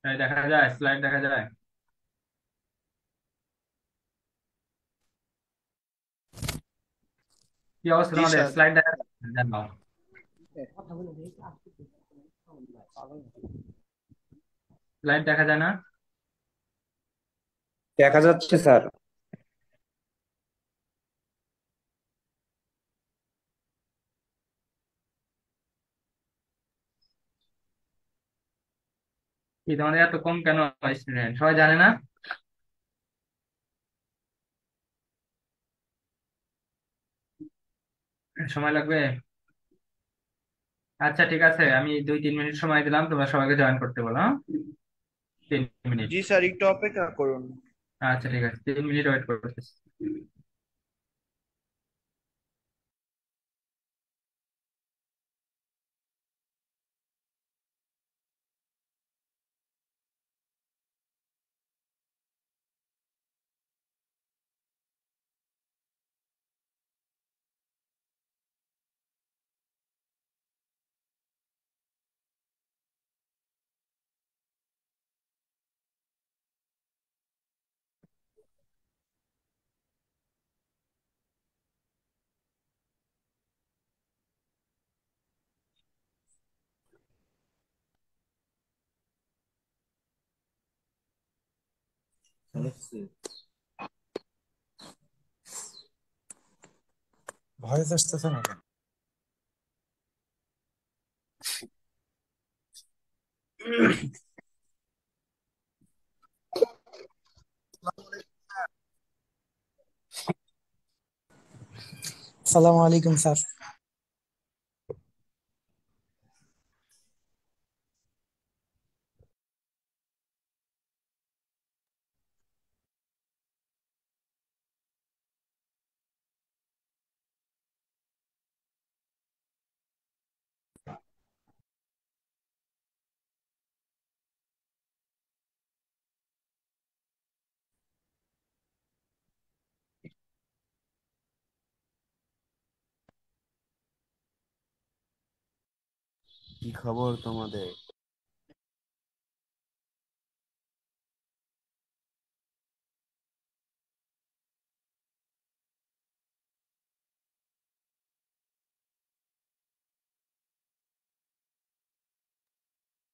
এই দেখা যায়, স্লাইড দেখা যায়। কি অবস্থা জি তোমাদের, স্যার। স্লাইড দেখা যায়? জানো, স্লাইড দেখা যায় না? দেখা যাচ্ছে স্যার। কি তোমাদের এত কম কেন স্টুডেন্ট, সবাই জানে না? সময় লাগবে। আচ্ছা ঠিক আছে, আমি 2-3 মিনিট সময় দিলাম, তোমরা সবাইকে জয়েন করতে বলো, হ্যাঁ? 3 মিনিট। জি স্যার, একটু অপেক্ষা করুন। আচ্ছা ঠিক আছে, 3 মিনিট ওয়েট করতেছি। ভয়েস আসতেছে না কেন? আসসালামু আলাইকুম স্যার। কি খবর তোমাদের?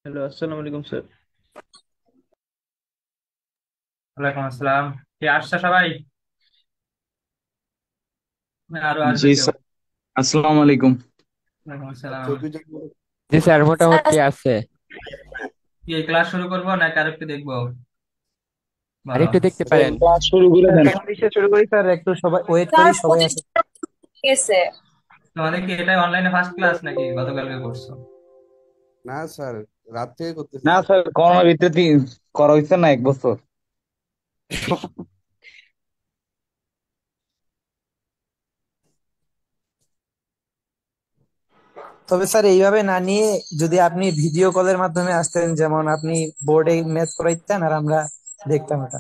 হ্যালো, আসসালামু আলাইকুম স্যার। ওয়ালাইকুম আসসালাম। কি আসছে সবাই, না আরো আসবে জি কেউ? স্যার, আসসালামু আলাইকুম। ওয়ালাইকুম আসসালাম। ছবি জি স্যার, মোটামুটি আছে। কি ক্লাস শুরু করবো নাকি আর একটু দেখবো, আর বলো? একটু দেখতে স্যার পারেন। ক্লাস শুরু করে দেন। ইংলিশে শুরু করি স্যার, একটু সবাই ওয়েট করি, তার সবাই আসে। প্রজেক্ট গেছে। তোমাদের কি এটাই অনলাইনে ফার্স্ট ক্লাস নাকি গতকালকে করছো? না স্যার, রাত থেকে করতেছি না স্যার। স্যার, করোনার ভিতরে করা হয়েছে না 1 বছর। তবে স্যার এইভাবে না নিয়ে যদি আপনি ভিডিও কলের মাধ্যমে আসতেন, যেমন আপনি বোর্ডে ম্যাথ করাইতেন আর আমরা দেখতাম এটা।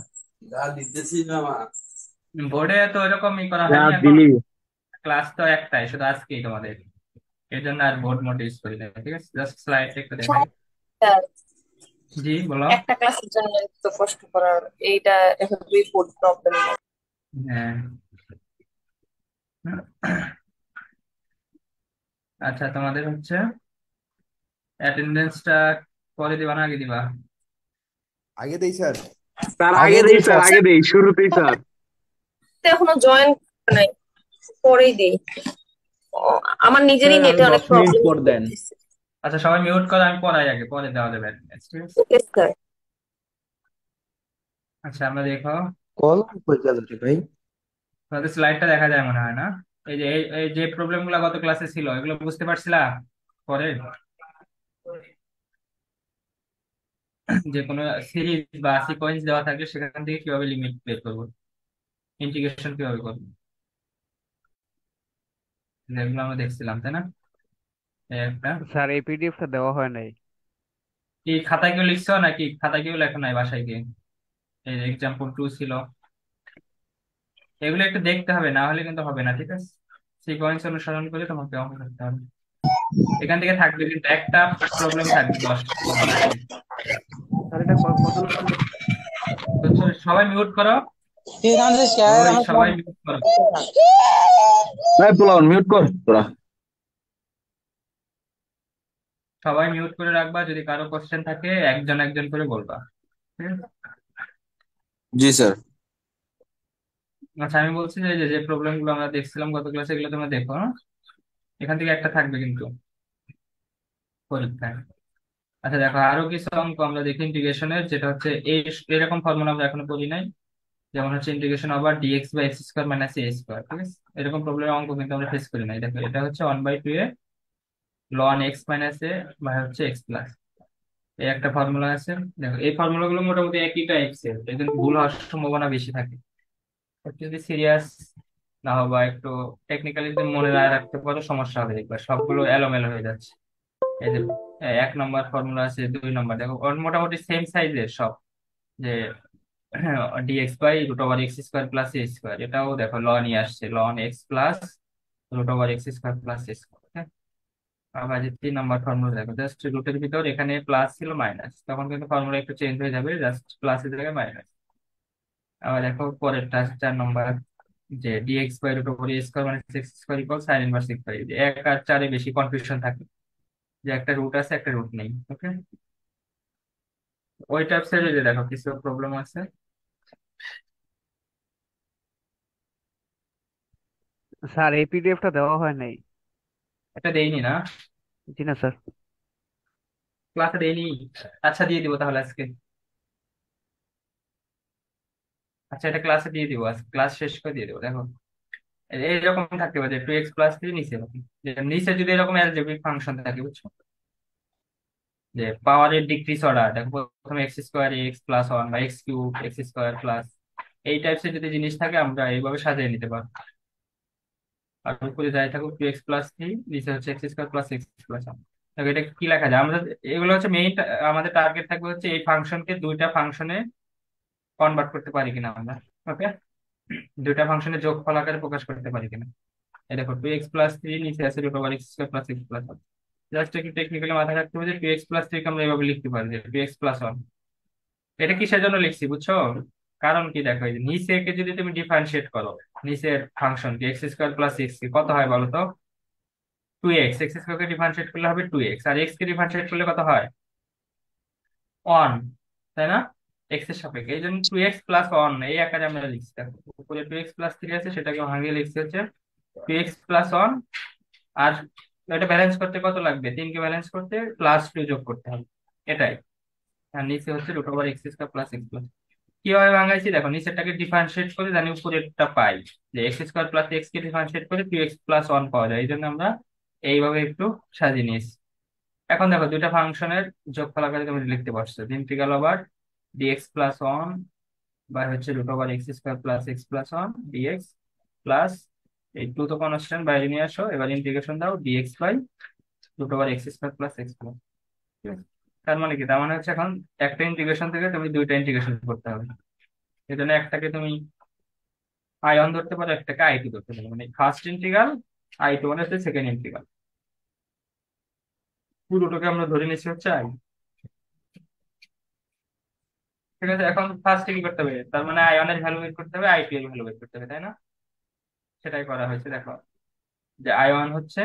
বোর্ডে তো এরকমই করা যা হয়নি এখন। দিলি। ক্লাস তো একটাই, শুধু আজকেই তোমাদের। এর জন্য আর বোর্ড মোড ইউজ করি না, ঠিক আছে? জাস্ট স্লাইড একটু দেখাই। স্যার, জি বলো। একটা ক্লাসের জন্য তো কষ্ট করার, এইটা এখন দুই ফুট প্রবলেম। হ্যাঁ। আচ্ছা তোমাদের হচ্ছে অ্যাটেন্ডেন্সটা পরে দিবা না আগে দিবা? আগে দেই স্যার। স্যার আগে আগে দেই, দিই স্যার স্যার। আগে দেই, শুরুতেই স্যার। এখনো জয়েন নাই, পরেই দেই। ও, আমার নিজেরই স্যার নেটে আরো অনেক 10 মিনিট প্রবলেম পর দেন। করতেছে। আচ্ছা সবাই মিউট করো, আমি পড়াই আগে, পরে দেওয়া যাবে attendance, ঠিক আছে? Okay sir. আচ্ছা আমরা দেখো, কল কই গেল রে ভাই? তোমাদের স্লাইডটা দেখা যায় মনে হয় না? এই যে এই যে প্রবলেম গুলা গত ক্লাসে ছিল, এগুলো বুঝতে পারছিলা পরে? যে কোনো সিরিজ বা সিকোয়েন্স দেওয়া থাকলে সেখান থেকে কিভাবে লিমিট বের করবো, ইন্টিগ্রেশন কিভাবে করবো, এগুলো আমরা দেখছিলাম তাই না? এই একটা। স্যার এই পিডিএফটা দেওয়া হয় নাই। কি খাতায় কেউ লিখছো নাকি, খাতায় কেউ লেখো নাই বাসায় গিয়ে? এই এক্সাম্পল 2 ছিল, এগুলো একটু দেখতে হবে, না হলে কিন্তু হবে না, ঠিক আছে? সিকোয়েন্স অনুসরণ করে তোমাকে অঙ্ক করতে হবে। এখান থেকে থাকবে কিন্তু একটা প্রবলেম থাকবে 10 নম্বরের। স্যার এটা কত লিখতে? তো সবাই মিউট করো। ঠিক আছে, ওই সবাই মিউট করো। ভাই পোলাও মিউট কর তোরা। সবাই মিউট করে রাখবা, যদি কারো কোশ্চেন থাকে একজন একজন করে বলবা, ঠিক আছে? জি স্যার। আচ্ছা, আমি বলছি যে যে প্রবলেম গুলো আমরা দেখছিলাম গত ক্লাসে, এগুলো তোমরা দেখো, হ্যাঁ? এখান থেকে একটা থাকবে কিন্তু পরীক্ষায়। আচ্ছা দেখো, আরো কিছু অঙ্ক আমরা দেখি ইন্টিগ্রেশনের, যেটা হচ্ছে এই এরকম ফর্মুলা আমরা এখনো পড়ি নাই। যেমন হচ্ছে integration over D X by x square minus A square, ঠিক আছে? এরকম প্রবলেমের অঙ্ক কিন্তু আমরা ফেস করি নাই। দেখো, এটা হচ্ছে 1/2 a ln x minus a by হচ্ছে এক্স প্লাস, এই একটা ফর্মুলা আছে। দেখো, এই ফর্মুলা গুলো মোটামুটি একই টাইপসের, এই জন্য ভুল হওয়ার সম্ভাবনা বেশি থাকে। একটু যদি সিরিয়াস না হও বা একটু টেকনিক্যালি যদি মনে না রাখতে পারো, সমস্যা হবে, দেখবা সবগুলো এলোমেলো হয়ে যাচ্ছে। এই যে 1 নম্বর ফর্মুলা আছে, 2 নম্বর, দেখো ওর মোটামুটি সেম সাইজের সব। যে dx by root over x square plus A square, এটাও দেখো লনই আসছে, ln x plus root over x square plus এ স্কোয়ার। আবার যে 3 নম্বর ফর্মুলা, দেখো জাস্ট রুটের ভিতর এখানে প্লাস ছিল মাইনাস, তখন কিন্তু ফর্মুলা একটু চেঞ্জ হয়ে যাবে, জাস্ট প্লাসের জায়গায় মাইনাস। আবার দেখো পরেরটা 4 নম্বর, যে dx by root over a square মানে x square equal sine inverse x by, 1 আর 4-এ বেশি কনফিউশন থাকে, যে একটা রুট আছে একটা রুট নেই, ওকে? ওই টাইপসের যে দেখো কিছু প্রবলেম আছে। স্যার এই পিডিএফটা দেওয়া হয় নাই। এটা দেইনি না? জি না স্যার। ক্লাসে দেইনি? আচ্ছা, দিয়ে দিব তাহলে আজকে। আচ্ছা, এটা ক্লাসে দিয়ে দিব, আজকে ক্লাস শেষ করে দিয়ে দেবো। দেখো, এইরকম থাকতে পারে যে 2x+3 নিচে এরকম। যে নিচে যদি এরকম অ্যালজেব্রিক ফাংশন থাকে, বুঝছো, যে পাওয়ারের ডিক্রিজ অর্ডার, দেখো প্রথমে x square x plus one বা x cube x square plus, এই টাইপসের যদি জিনিস থাকে আমরা এইভাবে সাজিয়ে নিতে পারবো। আর উপরে যাই থাকুক 2x+3, নিচে হচ্ছে x square plus x plus one. দেখো এটা কি লেখা যায়, আমরা এগুলো হচ্ছে মেইন, আমাদের টার্গেট থাকবে হচ্ছে এই ফাংশনকে দুইটা ফাংশনে কনভার্ট করতে পারি কিনা আমরা, ওকে? দুইটা ফাংশনের যোগফল আকারে প্রকাশ করতে পারি কিনা। এই দেখো 2x+3, নিচে আছে root over x square plus x plus one. Just একটু টেকনিক্যালি মাথায় রাখতে হবে যে 2x+3 কে আমরা এভাবে লিখতে পারি যে 2x+1। এটা কিসের জন্য লিখছি বুঝছো? কারণ কি, দেখো এই যে নিচে কে যদি তুমি ডিফারেন্সিয়েট করো, নিচের ফাংশন কে এক্স স্কোয়ার প্লাস এক্স কে কত হয় বলো তো? 2x, এক্স স্কোয়ার কে ডিফারেন্সিয়েট করলে হবে 2x, আর এক্স কে ডিফারেন্সিয়েট করলে কত হয়? 1, তাই না? এক্স এর সাপেক্ষে, এই জন্য 2x+1 এই আকারে আমরা লিখছি। দেখো উপরে 2x+3 আছে, সেটাকে ভাঙিয়ে লিখছি হচ্ছে 2x+1। আর এটা ব্যালেন্স করতে কত লাগবে? 3 কে ব্যালেন্স করতে +2 যোগ করতে হবে, এটাই। আর নিচে হচ্ছে root over x square plus x plus. কিভাবে ভাঙাইছি দেখো, নিচেরটাকে ডিফারেন্সিয়েট করে জানি উপরেরটা পাই, যে এক্স স্কোয়ার প্লাস এক্স কে ডিফারেন্সিয়েট করে 2x+1 পাওয়া যায়, এই জন্য আমরা এইভাবে একটু সাজিয়ে নিয়েছি। এখন দেখো দুইটা ফাংশনের যোগফল আকারে তুমি লিখতে পারছো, ইন্টিগ্রাল ওভার dx+1 বা হচ্ছে root over x square plus x plus one D X plus, এই টু তো কনস্ট্যান্ট বাইরে নিয়ে আসো, এবার ইন্টিগ্রেশন দাও D X by root over x square plus x plus. ঠিক আছে? তার মানে কি, তার মানে হচ্ছে এখন একটা ইন্টিগ্রেশন থেকে তুমি দুইটা ইন্টিগ্রেশন করতে হবে। এই জন্য একটাকে তুমি আই 1 ধরতে পারো, একটাকে I2 ধরতে পারো, মানে ফার্স্ট ইন্টিগ্রাল, I2 মানে হচ্ছে সেকেন্ড ইন্টিগ্রাল, পুরোটাকে আমরা ধরে নিচ্ছি হচ্ছে আই। ঠিক আছে, এখন ফার্স্টে কি করতে হবে, তার মানে I1 এর ভ্যালু বের করতে হবে, I2 এর ভ্যালু বের করতে হবে, তাই না? সেটাই করা হয়েছে। দেখো যে I1 হচ্ছে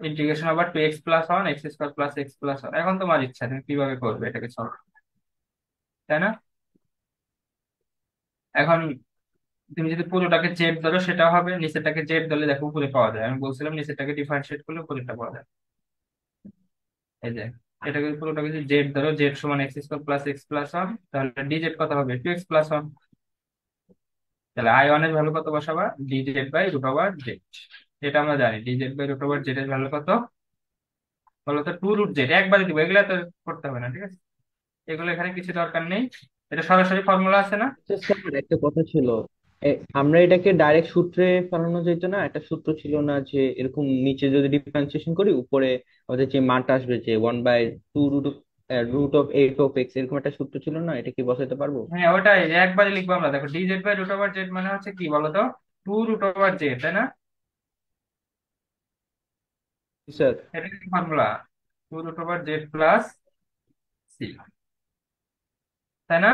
ইন্টিগ্রেশন আবার 2x+1 x square plus x plus one. এখন তোমার ইচ্ছা তুমি কিভাবে করবে এটাকে সলভ, তাই না? এখন তুমি যদি পুরোটাকে জেড ধরো সেটা হবে, নিচেরটাকে জেড ধরলে দেখো উপরে পাওয়া যায়, আমি বলছিলাম নিচেরটাকে ডিফারেন্সিয়েট করলে উপরেরটা পাওয়া যায়। এই যে এটাকে পুরোটাকে যদি জেড ধরো, জেড সমান x square plus x plus one, তাহলে ডিজেড কত হবে? 2x+1। তাহলে I1 এর ভ্যালু কত বসাবা? Dz by root over z. এটা আমরা জানি, dz by root over z এর ভ্যালু কত বলো তো? 2√z, একবারে দিব, এগুলা তো করতে হবে না, ঠিক আছে? এগুলো এখানে কিছু দরকার নেই, এটা সরাসরি ফর্মুলা আছে না? আচ্ছা স্যার, একটা কথা ছিল। এ, আমরা এটাকে ডাইরেক্ট সূত্রে ফেলানো যেত না? একটা সূত্র ছিল না যে এরকম নিচে যদি ডিফারেন্সিয়েশন করি উপরে আমাদের যে মানটা আসবে যে 1/2√8 এরকম একটা সূত্র ছিল না? এটা কি বসাতে পারবো? হ্যাঁ, ওটাই একবারে লিখবো আমরা। দেখো D Z by root over Z মানে হচ্ছে কি বলতো? 2√জেড, তাই না? স্যার। এটা কি ফর্মুলা? 2√জেড plus C. তাই না?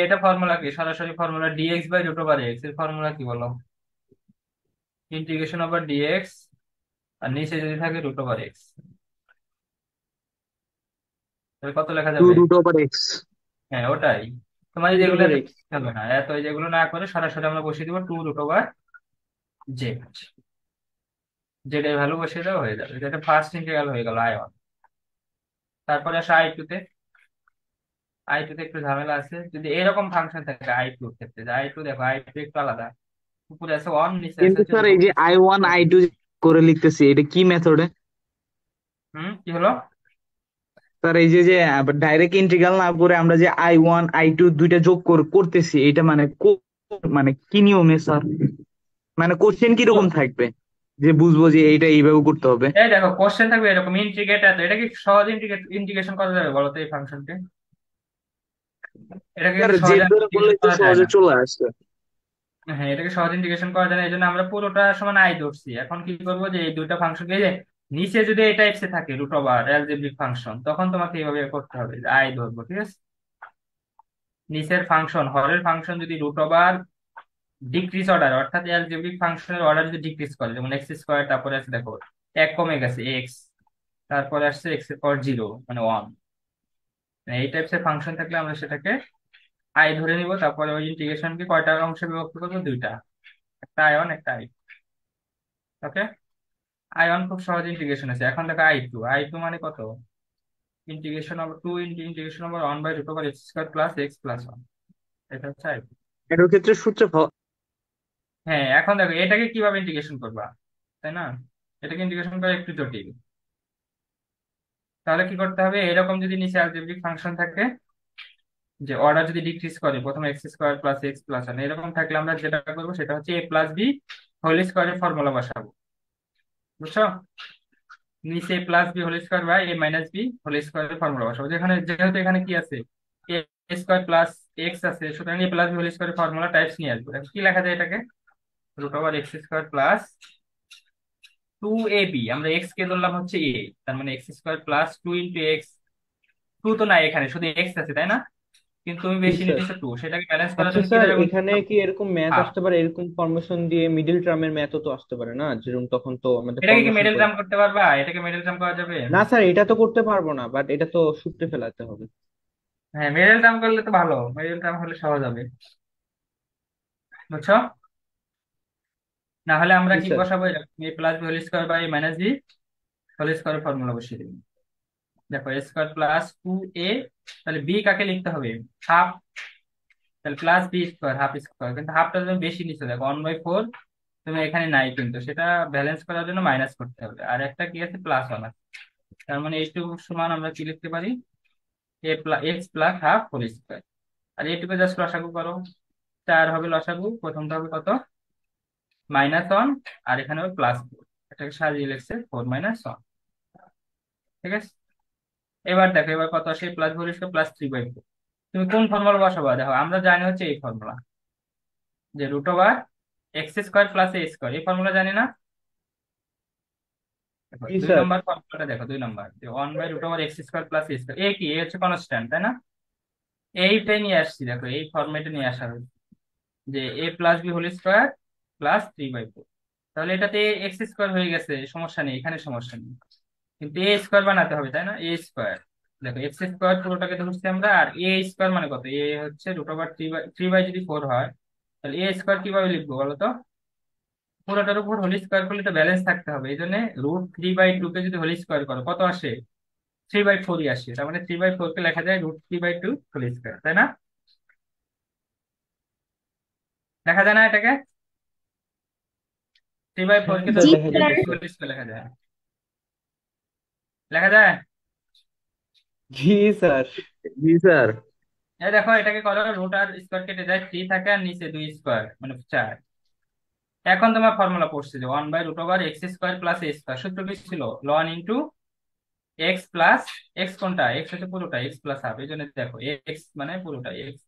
এটা ফর্মুলা কি? সরাসরি formula D X by root over X. এর ফর্মুলা কি বলো? ইন্টিগ্রেশন ওভার ডিএক্স, আর নিচে যদি থাকে রুট ওভার এক্স, তাহলে কত লেখা টু যাবে? Root over X. হ্যাঁ, ওটাই। তোমার টু যদি এগুলো ওভার এত এক্স। করতে হবে না, এত যেগুলো না করে সরাসরি আমরা বসিয়ে দিব two root over Z. Z এর ভ্যালু বসিয়ে দেওয়া হয়ে যাবে, যেটা ফার্স্ট ইন্টিগ্রাল হয়ে গেল I1। তারপরে আসে I2 তে। I2 তে একটু ঝামেলা আছে, যদি এরকম ফাংশন থাকে I2 এর ক্ষেত্রে, যে I2 দেখো I2 একটু আলাদা। উপরে আছে 1, নিচে আছে কিন্তু হচ্ছে স্যার রুট এই যে ওভার। I1 I2 করে লিখতেছি, এটা কি মেথডে? কি হলো? স্যার এই যে যে ডাইরেক্ট ইন্টিগ্রাল না করে আমরা যে I1 I2 দুইটা যোগ করতেছি, এটা মানে মানে কি নিয়মে স্যার? মানে কোশ্চেন কিরকম থাকবে যে বুঝবো যে এইটা এইভাবে করতে হবে? এই দেখো কোশ্চেন থাকবে এরকম, ইন্টিগ্রেট এত, এটা কি সহজ ইন্টিগ্রেশন করা যাবে বলো তো এই ফাংশনকে? এটাকে স্যার কিন্তু সহজে জেড ধরে ইন্টিগ্রেশন করলেই তো করা যায় সহজে না। চলে আসছে। হ্যাঁ, এটাকে সহজ ইন্টিগ্রেশন করা যায় না, এই জন্য আমরা পুরোটা সমান আই ধরছি। এখন কি করবো, যে এই দুইটা ফাংশনকে, যে নিচে যদি এই টাইপসে থাকে রুট ওভার অ্যালজেব্রিক ফাংশন, তখন তোমাকে এইভাবে করতে হবে, যে আই ধরবো, ঠিক আছে? নিচের ফাংশন, হরের ফাংশন যদি রুট ওভার ডিক্রিজ অর্ডার, অর্থাৎ অ্যালজেব্রিক ফাংশনের অর্ডার যদি ডিক্রিজ করে, যেমন এক্স স্কোয়ার, তারপরে আছে দেখো এক কমে গেছে এক্স, তারপরে আসছে এক্স এর পর 0 মানে 1, এই টাইপসের ফাংশন থাকলে আমরা সেটাকে আই ধরে নিব। তারপরে ওই ইন্টিগ্রেশনকে কয়টা অংশে বিভক্ত করবো? দুইটা, একটা I1 একটা I2। ওকে, I1 খুব সহজ ইন্টিগ্রেশন আছে। এখন দেখো I2 মানে কত? Integration over 2 integration over 1 by root over x square plus x plus 1। এটা হচ্ছে I2। এটার ক্ষেত্রে সূত্র হ্যাঁ, এখন দেখো এটাকে কিভাবে ইন্টিগ্রেশন করবা, তাই না? এটাকে ইন্টিগ্রেশন করা একটু জটিল। তাহলে কি করতে হবে, এরকম যদি নিচে অ্যালজেব্রিক ফাংশন থাকে, যে অর্ডার যদি ডিক্রিজ করে, প্রথমে x square plus x plus 1 এরকম থাকলে আমরা যেটা করবো সেটা হচ্ছে a প্লাস বি হোল স্কোয়ারের ফর্মুলা বসাবো। বুঝছো? নিচে plus B whole square by A minus B whole স্কোয়ারের ফর্মুলা বসাবো, যেখানে যেহেতু এখানে কি আছে, এ স্কোয়ার প্লাস এক্স আছে, সুতরাং এ প্লাস বি হোল স্কোয়ারের ফর্মুলা টাইপস নিয়ে আসবো। এখন কি লেখা যায় এটাকে? Root over x square plus 2ab, আমরা এক্স কে ধরলাম হচ্ছে এ, তার মানে এক্স স্কোয়ার প্লাস 2 × এক্স। 2 তো নাই এখানে, শুধু এক্স আছে, তাই না? কিন্তু তুমি জি বেশি স্যার। নিতেছো 2, সেটাকে ব্যালেন্স করার আচ্ছা জন্য কি স্যার, দ্বারা গুণ এখানে করতে হবে? কি এরকম ম্যাথ হাফ। আসতে পারে, এরকম ফরমেশন দিয়ে মিডল টার্মের ম্যাথও তো আসতে পারে না, যেরকম তখন তো আমাদের এটাকে কি ফরমেশন মিডল করে। টার্ম করতে পারবা? এটাকে মিডল টার্ম করা যাবে? না স্যার, এটা তো করতে পারবো না, বাট এটা তো সূত্রে ফেলাতে হবে। হ্যাঁ, মিডল টার্ম করলে তো ভালো, মিডল টার্ম হলে সহজ হবে। বুঝছো? না হলে আমরা জি কি স্যার। বসাবো, a plus B whole square by minus B whole স্কোয়ারের ফর্মুলা বসিয়ে দিবি। দেখো এ স্কোয়ার প্লাস 2a, তাহলে বি কাকে লিখতে হবে? হাফ। তাহলে plus B square half square, কিন্তু হাফটা তুমি বেশি নিচ্ছ, দেখো 1/4 তুমি এখানে নাই, কিন্তু সেটা ব্যালেন্স করার জন্য মাইনাস করতে হবে। আর একটা কি আছে, +1 আছে। তার মানে এইটুকু সমান আমরা কি লিখতে পারি, a plus x plus half whole square. আর এইটুকু জাস্ট লসাগু করো, 4 হবে লসাগু, প্রথমটা হবে কত, -1, আর এখানে হবে +4, এটাকে সাজিয়ে লিখছে 4 - 1। ঠিক আছে? এবার দেখো এবার কত আসে, প্লাস হোল স্কোয়ার প্লাস 3/4। তুমি কোন ফর্মুলা বসাবা? দেখো আমরা জানি হচ্ছে এই ফর্মুলা, যে root over x square plus এ স্কোয়ার, এই ফর্মুলা জানি না? দেখো জি দুই স্যার। নম্বর ফর্মুলাটা দেখো, 2 নম্বর, যে 1/√x² প্লাস এ স্কোয়ার, এ কি, এ হচ্ছে কনস্ট্যান্ট, তাই না? এইটাই নিয়ে আসছি, দেখো এই ফর্মেটে নিয়ে আসা হয়েছে, যে a plus B whole square plus 3/4। তাহলে এটাতে এক্স স্কোয়ার হয়ে গেছে, সমস্যা নেই, এখানে সমস্যা নেই, কিন্তু এ স্কোয়ার বানাতে হবে, তাই না? এ স্কোয়ার, দেখো এক্স স্কোয়ার পুরোটাকে ধরছি আমরা, আর এ স্কোয়ার মানে কত, এ হচ্ছে √3/3 যদি 4 হয়, তাহলে এ স্কোয়ার কিভাবে লিখবো বলো তো? পুরোটার উপর হোল স্কোয়ার করলে তো ব্যালেন্স থাকতে হবে, এই জন্য √3/2 কে যদি হোল স্কোয়ার করো কত আসে, 3/4ই আসে। তার মানে 3/4 কে লেখা যায় √3/2 হোল স্কোয়ার, তাই না? লেখা যায় না এটাকে? 3/4 হ্যাঁ কে তো স্যার, জি দেখা স্যার। যাইতেছে। √3/2 হোল স্কোয়ার লেখা যায়, লেখা যায়। জি স্যার। জি স্যার। এই দেখো এটাকে করো, রুট আর স্কোয়ার কেটে যায়, 3 থাকে, আর নিচে 2 স্কোয়ার মানে 4। এখন তোমার ফর্মুলা পড়ছে, যে 1/√x² প্লাস এ স্কোয়ার, সূত্র কি ছিল, ln into x plus x, কোনটা এক্স হচ্ছে পুরোটা, এক্স প্লাস হাফ, এই জন্য দেখো এক্স মানে পুরোটা এক্স,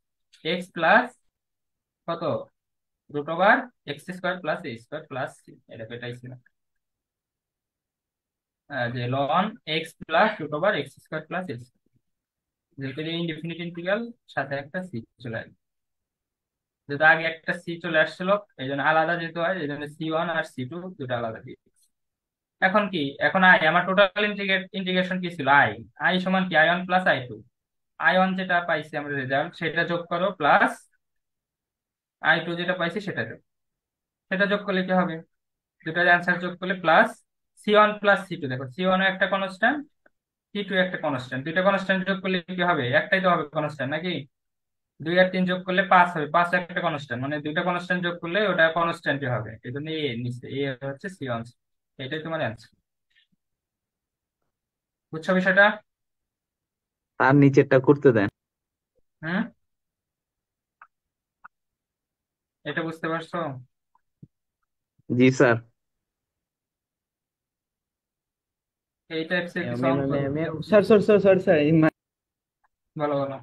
এক্স প্লাস কত, √x² প্লাস এ স্কোয়ার প্লাস সি, এটা এটাই ছিল। যে লন x plus root over x square plus X, যেহেতু ইনডিফিনিট ইন্টিগ্রাল সাথে একটা সি চলে আসবে, যেহেতু আগে একটা সি চলে আসছিল এই জন্য আলাদা যেতে হয়, এই জন্য C1 আর C2 দুটো আলাদা দিয়ে দিচ্ছি। এখন কি, এখন আই আমার টোটাল ইন্টিগ্রেশন কি ছিল, আই আই সমান কি I1 প্লাস I2, I1 যেটা পাইছি আমরা রেজাল্ট সেটা যোগ করো প্লাস I2 যেটা পাইছি সেটা যোগ, সেটা যোগ করলে কি হবে, দুটার অ্যান্সার যোগ করলে প্লাস C1 প্লাস C2, দেখো C1 একটা কনস্ট্যান্ট, C2 একটা কনস্ট্যান্ট, দুইটা কনস্ট্যান্ট যোগ করলে কি হবে, একটাই তো হবে কনস্ট্যান্ট নাকি, 2 আর 3 যোগ করলে 5 হবে, 5 একটা কনস্ট্যান্ট, মানে দুইটা কনস্ট্যান্ট যোগ করলে ওটা কনস্ট্যান্টই হবে, এই জন্য এ নিচে এ হচ্ছে C1, এটাই তোমার অ্যান্সার। বুঝছো বিষয়টা? তার নিচেরটা করতে দেন। হুম, এটা বুঝতে পারছো? জি স্যার। এই টাইপসের কিছু ম্যাম অঙ্ক। Ma'am ma'am sir sir sir sir sir বলো বলো।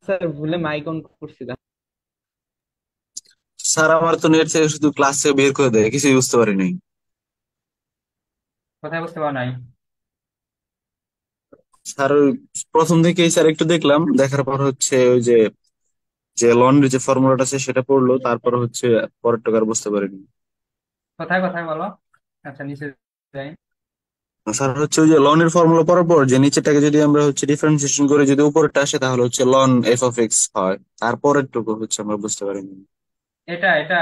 স্যার ভুলে মাইক অন করছিলাম। স্যার আমার তো নেট থেকে শুধু ক্লাস থেকে বের করে দেয়, কিছুই বুঝতে পারি নাই। কোথায় বুঝতে পারো নাই? স্যার ওই প্রথম থেকেই স্যার একটু দেখলাম, দেখার পর হচ্ছে ওই যে যে লন্ড্রি যে ফর্মুলাটা আছে সেটা পড়লো, তারপর হচ্ছে পরের টাকা আর বুঝতে পারিনি। কোথায় কোথায় বলো। আচ্ছা নিচে যাই। স্যার হচ্ছে ওই যে লনের ফর্মুলা পড়ার পর যে নিচেরটাকে যদি আমরা হচ্ছে ডিফারেন্সিয়েশন করে যদি উপরেরটা আসে তাহলে হচ্ছে লন এফ অফ এক্স হয়, তারপরের টুকু হচ্ছে আমরা বুঝতে পারিনি। এটা এটা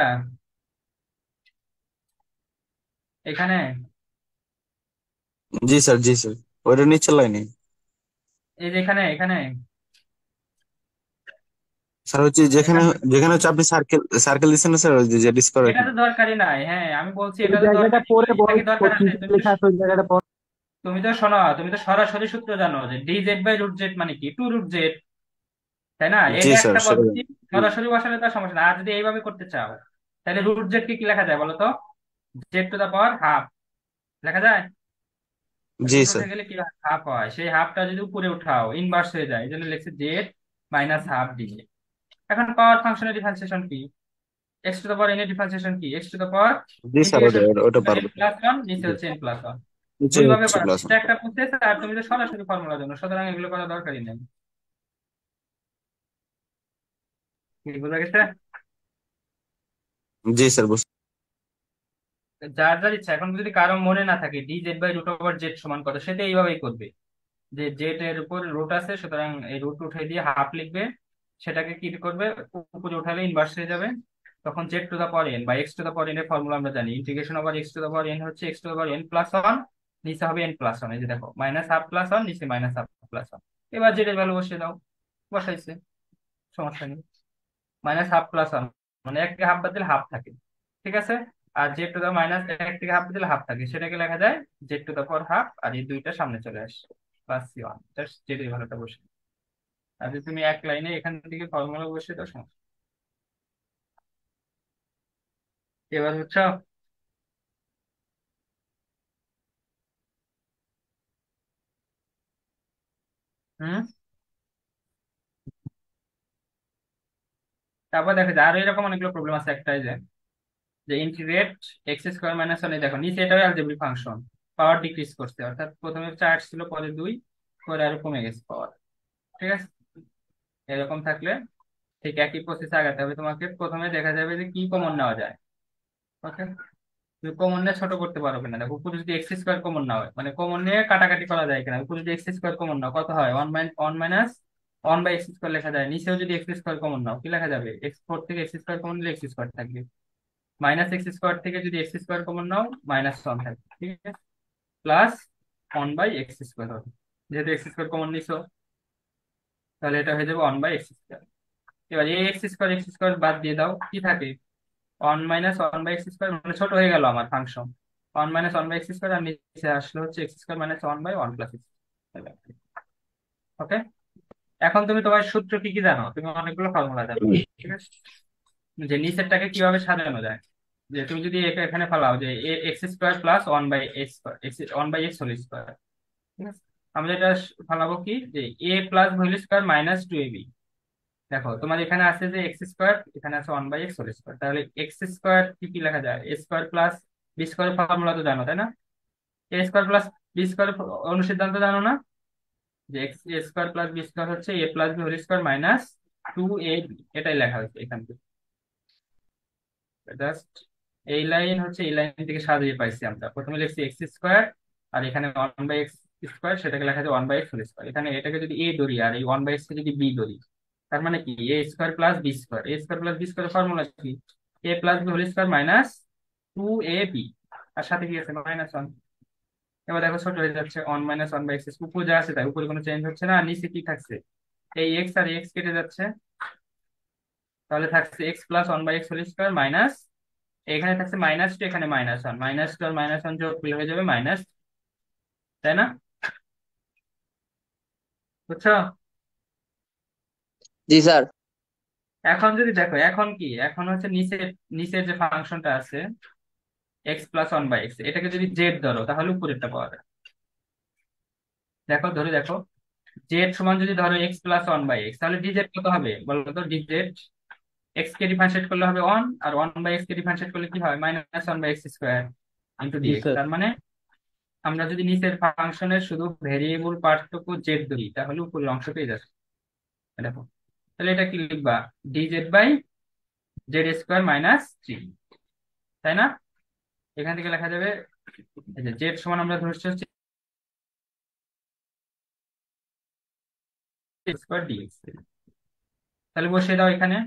এখানে জি স্যার, জি স্যার, ওইটা নিচের লাইনে। এই যে এখানে এখানে স্যার হচ্ছে যেখানে এখানে যেখানে হচ্ছে আপনি সার্কেল সার্কেল দিচ্ছেন না স্যার, ওই যে ডিসকার এটা এখানে। তো দরকারি নাই, হ্যাঁ আমি বলছি ওই এটা তো জায়গাটা দরকারি পরে নাই, এটা বল, কি দরকার কোশ্চেন আছে? তুমি তো লেখা আছে ওই জায়গাটা পর। তুমি তো শোনো, তুমি তো সরাসরি সূত্র জানো যে dz/√z মানে কি 2√z, তাই না? জি এটা স্যার একটা সেটা পদ্ধতি, সরাসরি বসালে তার সমস্যা না। আর যদি এইভাবে করতে চাও তাহলে √z কে কি লেখা যায় বলো তো, z⁻½ লেখা যায়। জি রুট স্যার। উঠে গেলে কি হাফ হয়, সেই হাফটা যদি উপরে উঠাও ইনভার্স হয়ে যায়, এই জন্য লিখছে z-½ dz। এখন পাওয়ার ফাংশনের ডিফারেন্সিয়েশন কি, x⁻n এর ডিফারেন্সিয়েশন কি, x⁻, জি স্যার, ওটা ইন্টিগ্রেশন ওটা ওটা পারবো স্যার। n+1 নিচে জি। হচ্ছে n+1, নিচে দুই ভাবে হচ্ছে করা যায়। ক্লাস। এটা একটা প্রসেস আর তুমি তো সরাসরি ফর্মুলা জানো, সুতরাং এগুলো করা দরকারই নেই। কি বোঝা গেছে? জি স্যার বুঝতে। যার যার ইচ্ছা, এখন যদি কারো মনে না থাকে dz/√z সমান কত, সেটা এইভাবেই করবে, যে জেড এর উপর রুট আছে সুতরাং এই রুট উঠে দিয়ে হাফ লিখবে, সেটাকে কি করবে, উপরে উঠালে ইনভার্স হয়ে যাবে, তখন z⁻n বা x⁻n এর ফর্মুলা আমরা জানি, ইন্টিগ্রেশন ওভার x⁻n হচ্ছে x⁻n+1, নিচে হবে n+1, এই যে দেখো -½ + 1 নিচে -½ + 1। এবার জেড এর ভ্যালু বসিয়ে দাও, বসাইছে, সমস্যা নেই। -½ + 1 মানে এক থেকে হাফ বাদ দিলে হাফ থাকে, ঠিক আছে। আর এক থেকে হাফ দিলে হাফ থাকে, সেটাকে লেখা যায় z⁻½ আর এই দুইটা সামনে চলে আসে +c1, জাস্ট জেড এর ভ্যালুটা বসে। আর যদি তুমি এক লাইনে এখান থেকে ফর্মুলা বসে দাও সমস্যা। এবার হচ্ছে হুম, তারপর দেখো যে আরো এরকম অনেকগুলো প্রবলেম আছে। একটাই যে যে ইন্টিগ্রেট x² - 1, এই দেখো নিচে এটাও অ্যালজেব্রিক ফাংশন, পাওয়ার ডিক্রিজ করছে, অর্থাৎ প্রথমে 4 ছিল পরে 2, পরে আরো কমে গেছে পাওয়ার, ঠিক আছে। এরকম থাকলে ঠিক একই প্রসেসে আগাতে হবে, তোমাকে প্রথমে দেখা যাবে যে কি কমন নেওয়া যায়। ওকে, তুমি কমন নিয়ে ছোট করতে পারো কিনা, দেখো উপরে যদি x² কমন না হয়, মানে কমন নিয়ে কাটাকাটি করা যায় কিনা, উপরে যদি x² কমন নাও কত হয়, 1 - 1 - 1/x² লেখা যায়, নিচেও যদি x² কমন নাও কি লেখা যাবে, x4 থেকে x² কমন নিলে x² থাকবে, -x² থেকে যদি x² কমন নাও -1 থাকবে, ঠিক আছে, প্লাস 1/x² হবে, যেহেতু x² কমন নিছো তাহলে এটা হয়ে যাবে 1/x²। এবার এই x² বাদ দিয়ে দাও, কি থাকে, 1 - 1/x², মানে ছোট হয়ে গেল আমার ফাংশন, 1 - 1/x², আর নিচে আসলে হচ্ছে x² - 1/1 + x। ওকে, এখন তুমি তোমার সূত্র কি কি জানো, তুমি অনেকগুলো ফর্মুলা জানো, ঠিক আছে, যে নিচেরটাকে কিভাবে সাজানো যায়, যে তুমি যদি এখানে ফেলাও যে x² + 1/x², ঠিক আছে, আমরা এটা ফেলাবো কি, যে a +2ab। দেখো তোমার এখানে আছে যে x², এখানে আছে 1/x², তাহলে x² কি কি লেখা যায়, a² + b² ফর্মুলা তো জানো তাই না, a square plus B square অনুসিদ্ধান্ত জানো না, যে x a square plus B square হচ্ছে a plus B whole square minus 2 a b, এটাই লেখা হয়েছে এখান থেকে। জাস্ট এই লাইন হচ্ছে এই লাইন থেকে সাজিয়ে পাইছি আমরা, প্রথমে লিখছি এক্স স্কোয়ার, আর এখানে 1/x স্কোয়ার, সেটাকে লেখা যায় 1/x হোল স্কোয়ার। এখানে এটাকে যদি এ ধরি আর এই 1/x কে যদি বি ধরি, তার মানে কি a square plus B square, a square plus B square formula কি, a plus B whole square minus 2ab, আর সাথে কি আছে -1। এবার দেখো ছোট হয়ে যাচ্ছে, 1 - 1/x, উপরে যা আছে তাই, উপরে কোনো চেঞ্জ হচ্ছে না, আর নিচে কি থাকছে, এই এক্স আর এক্স কেটে যাচ্ছে, তাহলে থাকছে X plus 1/x whole square minus, এখানে থাকছে -2, এখানে -1, -2 আর -1 যোগ করলে হয়ে যাবে মাইনাস, তাই না? বুঝছো? জি স্যার। এখন যদি দেখো, এখন কি, এখন হচ্ছে নিচের নিচের যে ফাংশনটা আছে এক্স প্লাস 1/x, এটাকে যদি জেড ধরো তাহলে উপরেরটা পাওয়া যায়। দেখো ধরে দেখো, জেড সমান যদি ধরো এক্স প্লাস 1/x, তাহলে ডিজেড কত হবে বলো তো? ডিজেড এক্স কে ডিফারেন্সিয়েট করলে হবে 1, আর 1/x কে ডিফারেন্সিয়েট করলে কি হয়, -1/x স্কোয়ার ইন্টু জি ডিএক্স। স্যার। তার মানে আমরা যদি নিচের ফাংশনের শুধু ভেরিয়েবল পার্টটুকু জেড ধরি তাহলে উপরের অংশ পেয়ে যাচ্ছে। দেখো, তাহলে এটা কি লিখবা, ডিজেড বাই জেড স্কোয়ার -3, তাই না? এখান থেকে লেখা যাবে, এই যে জেড সমান আমরা ধরছি হচ্ছে স্কোয়ার ডিএক্স, তাহলে বসিয়ে দাও এখানে।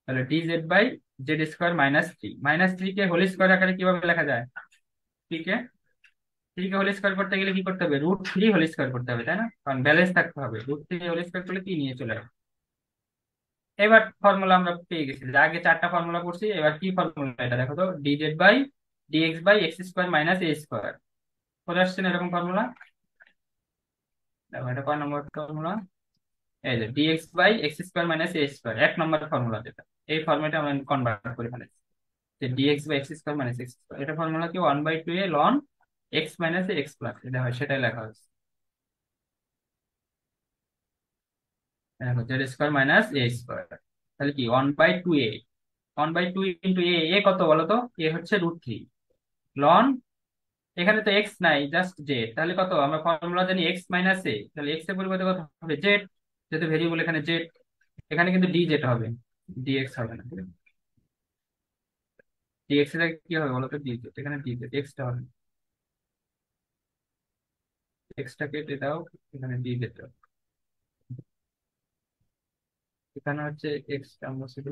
তাহলে ডিজেড বাই জেড স্কোয়ার -3, -3 কে হোল স্কোয়ার আকারে কিভাবে লেখা যায়, 3 কে 3 কে হোল স্কোয়ার করতে গেলে কি করতে হবে, √3 হোল স্কোয়ার করতে হবে, তাই না? কারণ ব্যালেন্স থাকতে হবে, √3 হোল স্কোয়ার করলে 3 নিয়ে চলে আসবে। এবার ফর্মুলা আমরা পেয়ে গেছি, যে আগে 4টা ফর্মুলা করছি, এবার কি ফর্মুলা এটা দেখো তো, D Z by D X by x square minus A square, চলে আসছে না এরকম ফর্মুলা? দেখো এটা কয় নম্বর ফর্মুলা, এই যে dx by x square minus A square, 1 number formula যেটা, এই ফর্মেটে আমরা কনভার্ট করে ফেলেছি, যে dx by x square minus x square, এটা ফর্মুলা কি 1/2 a ln x minus x plus, এটা হয় সেটাই লেখা হয়েছে। দেখো জেড স্কোয়ার মাইনাস এ স্কোয়ার, তাহলে কি 1/2 এ, 1/2 ইন্টু এ, এ কত বলো তো, এ হচ্ছে √3 লন, এখানে তো এক্স নাই জাস্ট জেড, তাহলে কত, আমরা ফর্মুলা জানি এক্স মাইনাস এ, তাহলে এক্স এর পরিবর্তে কত হবে, জেড, যেহেতু ভেরিয়েবল এখানে জেড, এখানে কিন্তু ডি জেড হবে, ডিএক্স হবে না, ডিএক্স এর কি হবে বলো তো, ডি জেড, এখানে ডি জেড, এক্সটা হবে, এক্সটা কেটে দাও, এখানে ডি জেড, এখানে হচ্ছে এক্সটা আমরা শুধু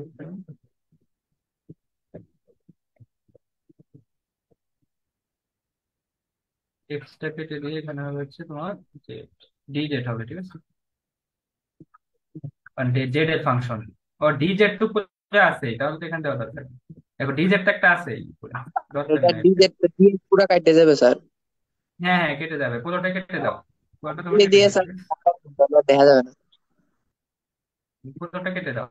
এক্সটা কেটে দিয়ে এখানে হবে হচ্ছে তোমার জেড, ডি জেড হবে, ঠিক আছে? কারণ জেড এর ফাংশন, ও ডি জেড তো উপরে আছে, তাহলে তো এখানে দেওয়া দরকার, দেখো ডি জেড একটা আছে উপরে, দরকার এটা নাই একটা। ডিজেড পুরো কাটতে যাবে স্যার। হ্যাঁ হ্যাঁ কেটে যাবে, পুরোটা কেটে দাও, পুরোটা তুমি এমনি কেটে দিয়ে দাও, স্যার ঠিক আছে? দেখা যাবে না। পুরোটা কেটে দাও,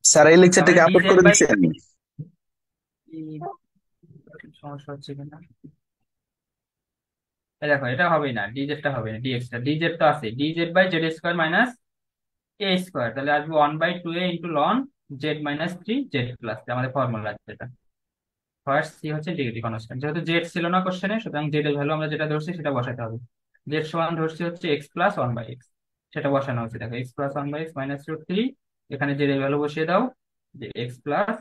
স্যার এই তাহলে লেকচারটাকে ডি আপলোড জেড করে বাই, দিচ্ছেন? সমস্যা হচ্ছে কিনা, এই দেখো এটা হবেই না, ডিজেডটা হবে না, ডিএক্সটা, ডিজেড তো আছে, dz by Z square minus A square, তাহলে আসবে 1/2 a into ln z-3 z plus, আমাদের ফর্মুলা যেটা, ফার্স্ট সি হচ্ছে ডিগ্রি কনস্ট্যান্ট, যেহেতু জেড ছিল না কোশ্চেনে, সুতরাং জেড এর ভ্যালু আমরা যেটা ধরছি সেটা বসাতে হবে, জেড সমান ধরছি হচ্ছে এক্স প্লাস 1/x, সেটা বসানো হচ্ছে, দেখো এক্স প্লাস 1/x -√3, এখানে জেড এর ভ্যালু বসিয়ে দাও, যে এক্স প্লাস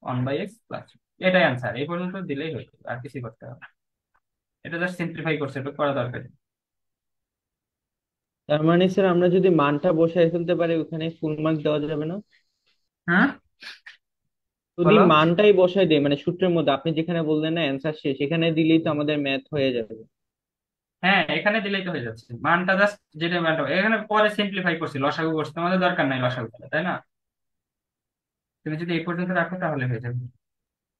1/x প্লাস, এটাই অ্যান্সার, এই পর্যন্ত দিলেই হয়ে যাবে, আর কিছুই করতে হবে না। এটা জাস্ট সিম্পলিফাই করছে, এটা করা দরকার নেই। তার মানে স্যার আমরা যদি মানটা বসায় ফেলতে পারি ওখানে ফুল মার্ক দেওয়া যাবে না? হ্যাঁ যদি বলো, মানটাই বসায় দেয় মানে সূত্রের মধ্যে আপনি যেখানে বললেন না অ্যান্সার শেষ, সেখানে দিলেই তো আমাদের ম্যাথ হয়ে যাবে। হ্যাঁ এখানে দিলেই তো হয়ে যাচ্ছে, মানটা জাস্ট যেটা মানটা এখানে পরে সিম্পলিফাই করছি, লসাগু করছি, তোমাদের দরকার নাই লসাগু করা, তাই না? তুমি যদি এই পর্যন্ত রাখো তাহলে হয়ে যাবে।